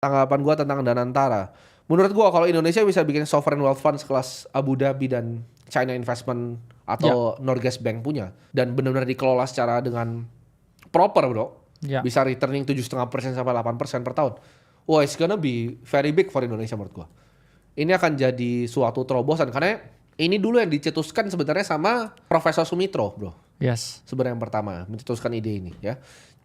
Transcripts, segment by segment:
Tanggapan gua tentang Danantara. Menurut gua kalau Indonesia bisa bikin sovereign wealth fund sekelas Abu Dhabi dan China Investment Ya, atau Norges Bank punya dan benar-benar dikelola secara dengan proper, bro. ya, Bisa returning 7,5% sampai 8% per tahun. Wah, it's gonna be very big for Indonesia menurut gua. Ini akan jadi suatu terobosan karena ini dulu yang dicetuskan sebenarnya sama Profesor Sumitro, bro. yes, Sebenarnya yang pertama mencetuskan ide ini ya.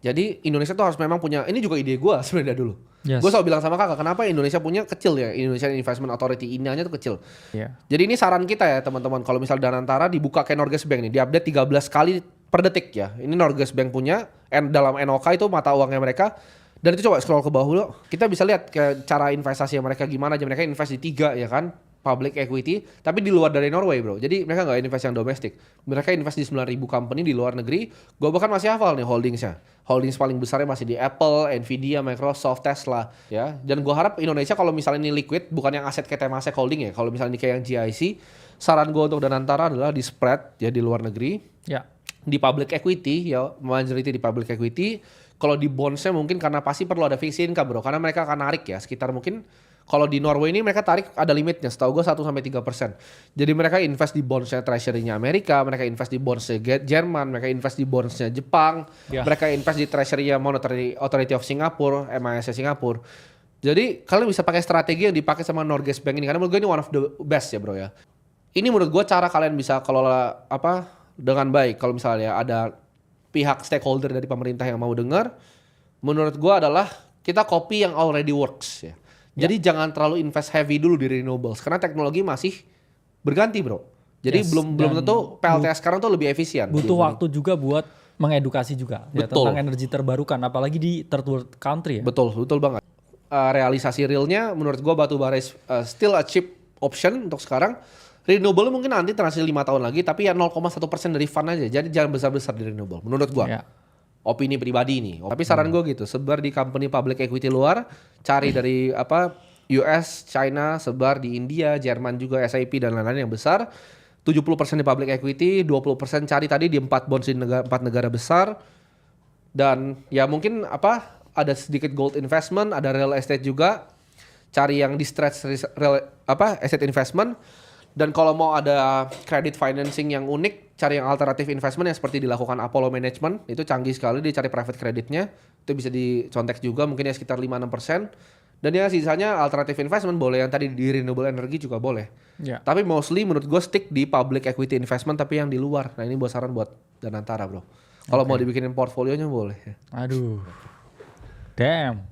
Jadi Indonesia tuh harus memang punya, ini juga ide gue sebenarnya dulu. yes. Gue selalu bilang sama kakak, kenapa Indonesia punya kecil ya, Indonesian Investment Authority INA-nya tuh kecil. Ya, Jadi ini saran kita ya teman-teman, kalau misal Danantara dibuka kayak Norges Bank nih, diupdate 13 kali per detik ya. Ini Norges Bank punya, dalam NOK itu mata uangnya mereka. Dan itu coba scroll ke bawah dulu, kita bisa lihat ke cara investasi mereka gimana aja. Mereka invest di 3 ya kan, public equity, tapi di luar dari Norway, bro. Jadi mereka nggak invest yang domestik. Mereka invest di 9.000 company di luar negeri. Gue bahkan masih hafal nih holdingsnya. Holdings paling besarnya masih di Apple, Nvidia, Microsoft, Tesla, ya. Dan gue harap Indonesia kalau misalnya ini liquid, bukan yang aset kayak Temasek Holding ya. Kalau misalnya ini kayak yang GIC, saran gue untuk Danantara adalah di spread ya di luar negeri, ya, di public equity ya, majority di public equity. Kalau di bondsnya mungkin karena pasti perlu ada fixed income, bro, karena mereka akan narik ya sekitar mungkin. Kalau di Norway ini mereka tarik ada limitnya, setahu gue 1-3%. Jadi mereka invest di bondsnya treasury-nya Amerika, mereka invest di bondsnya Jerman, mereka invest di bondsnya Jepang, ya. mereka invest di treasury-nya Monetary Authority of Singapore, MAS Singapura. Jadi kalian bisa pakai strategi yang dipakai sama Norges Bank ini, karena menurut gue ini one of the best ya, bro ya. Ini menurut gue cara kalian bisa kelola apa dengan baik. Kalau misalnya ada pihak stakeholder dari pemerintah yang mau dengar, menurut gue adalah kita copy yang already works ya. Jadi jangan terlalu invest heavy dulu di renewables karena teknologi masih berganti, bro. Jadi Yes, belum dan tentu PLTS sekarang tuh lebih efisien. butuh waktu juga buat mengedukasi juga ya, Betul. tentang energi terbarukan, apalagi di third world country ya. Betul banget. Realisasi realnya menurut gua batu bara is still a cheap option untuk sekarang. Renewable mungkin nanti transisi 5 tahun lagi, tapi ya 0,1% dari fund aja. Jadi jangan besar-besar di renewable menurut gua. Ya, Opini pribadi nih. Tapi saran gue gitu, sebar di company public equity luar, cari dari US, China, sebar di India, Jerman juga, SIP dan lain-lain yang besar. 70% di public equity, 20% cari tadi di 4 bonds di 4 negara besar. Dan ya mungkin ada sedikit gold investment, ada real estate juga. Cari yang distressed asset investment. Dan kalau mau ada credit financing yang unik, cari yang alternatif investment yang seperti dilakukan Apollo Management. Itu canggih sekali, dia cari private creditnya. Itu bisa dicontek juga, mungkin ya sekitar 5-6%. Dan ya sisanya alternatif investment boleh, yang tadi di renewable energy juga boleh. ya. Tapi mostly menurut gue stick di public equity investment tapi yang di luar. Nah ini buat saran buat Danantara, bro. Kalau mau dibikinin portfolionya boleh. Aduh, damn.